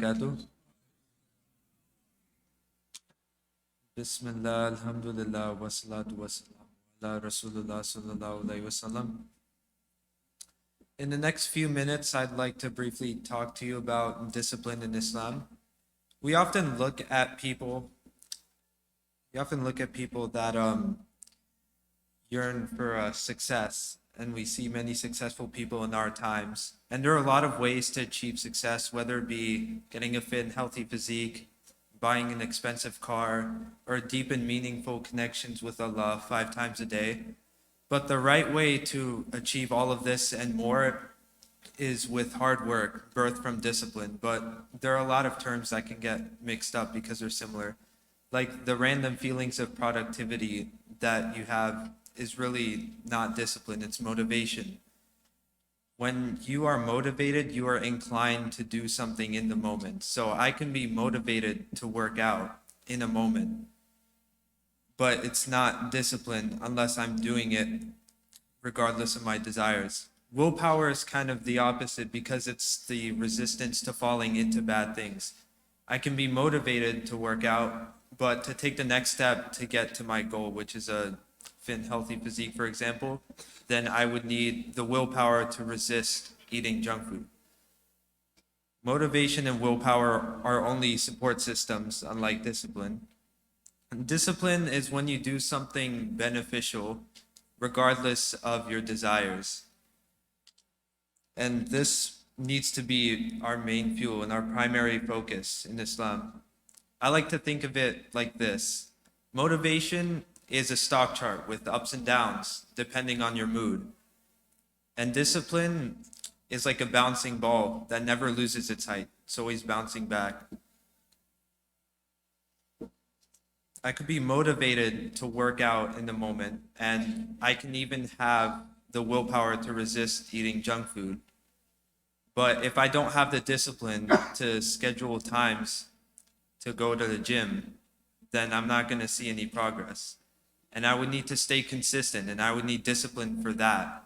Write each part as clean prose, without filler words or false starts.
wabarakatuh. Bismillah, alhamdulillah, wassalatu wassalamu ala Rasulullah sallallahu alayhi wasallam. In the next few minutes, I'd like to briefly talk to you about discipline in Islam. We often look at people, that yearn for success, and we see many successful people in our times. And there are a lot of ways to achieve success, whether it be getting a fit and healthy physique, buying an expensive car, or deep and meaningful connections with Allah 5 times a day. But the right way to achieve all of this and more is with hard work, birthed from discipline. But there are a lot of terms that can get mixed up because they're similar. Like the random feelings of productivity that you have is really not discipline, it's motivation. When you are motivated, you are inclined to do something in the moment. So I can be motivated to work out in a moment, but it's not discipline unless I'm doing it regardless of my desires. Willpower is kind of the opposite because it's the resistance to falling into bad things. I can be motivated to work out, but to take the next step to get to my goal, which is a fit and healthy physique, for example, then I would need the willpower to resist eating junk food. Motivation and willpower are only support systems, unlike discipline. And discipline is when you do something beneficial regardless of your desires. And this needs to be our main fuel and our primary focus in Islam. I like to think of it like this. Motivation is a stock chart with ups and downs depending on your mood. And discipline is like a bouncing ball that never loses its height. It's always bouncing back. I could be motivated to work out in the moment, and I can even have the willpower to resist eating junk food. But if I don't have the discipline to schedule times to go to the gym, then I'm not going to see any progress. And I would need to stay consistent, and I would need discipline for that.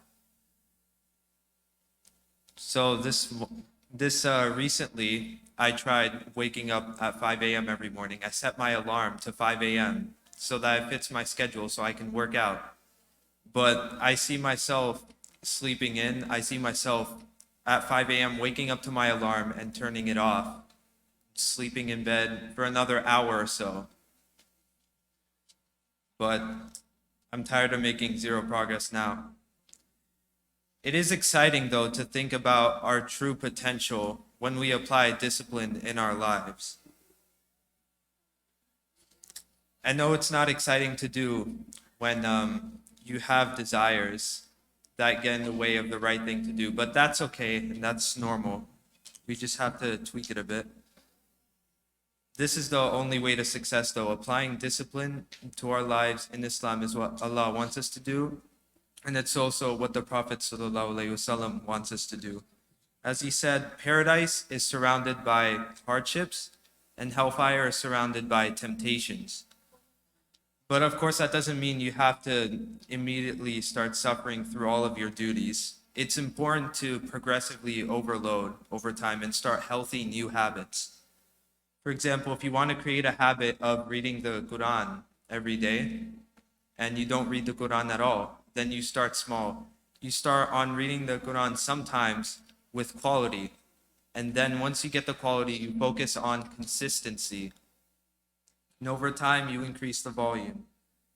So recently, I tried waking up at 5 a.m. every morning. I set my alarm to 5 a.m. so that it fits my schedule so I can work out. But I see myself sleeping in. I see myself at 5 a.m. waking up to my alarm and turning it off, sleeping in bed for another hour or so. But I'm tired of making zero progress now. It is exciting, though, to think about our true potential when we apply discipline in our lives. I know it's not exciting to do when you have desires that get in the way of the right thing to do, but that's okay, and that's normal. We just have to tweak it a bit. This is the only way to success, though. Applying discipline to our lives in Islam is what Allah wants us to do, and it's also what the Prophet ﷺ wants us to do. As he said, paradise is surrounded by hardships, and hellfire is surrounded by temptations. But of course, that doesn't mean you have to immediately start suffering through all of your duties. It's important to progressively overload over time and start healthy new habits. For example, if you want to create a habit of reading the Quran every day, and you don't read the Quran at all, then you start small. You start on reading the Quran sometimes with quality. And then once you get the quality, you focus on consistency. And over time, you increase the volume.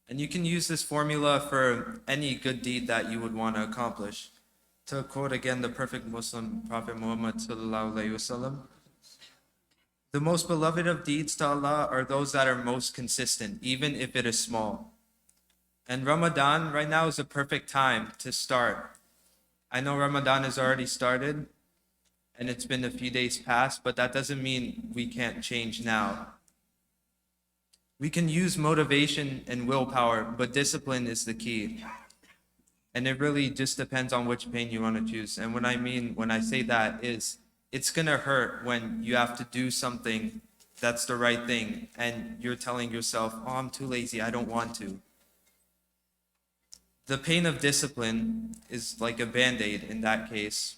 And you can use this formula for any good deed that you would want to accomplish. To quote again the perfect Muslim, Prophet Muhammad sallallahu alaihi wasallam, the most beloved of deeds to Allah are those that are most consistent, even if it is small. And Ramadan right now is a perfect time to start. I know Ramadan has already started, and it's been a few days past, but that doesn't mean we can't change now. We can use motivation and willpower, but discipline is the key. And it really just depends on which pain you want to choose. And what I mean when I say that is, it's gonna hurt when you have to do something that's the right thing and you're telling yourself, oh, I'm too lazy, I don't want to. The pain of discipline is like a band-aid in that case,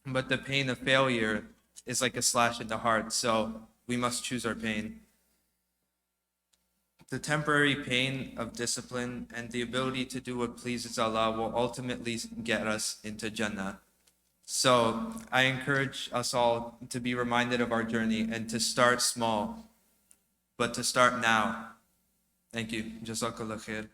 but the pain of failure is like a slash in the heart. So we must choose our pain. The temporary pain of discipline and the ability to do what pleases Allah will ultimately get us into Jannah. So I encourage us all to be reminded of our journey and to start small, but to start now. Thank you. Jazakallah khair.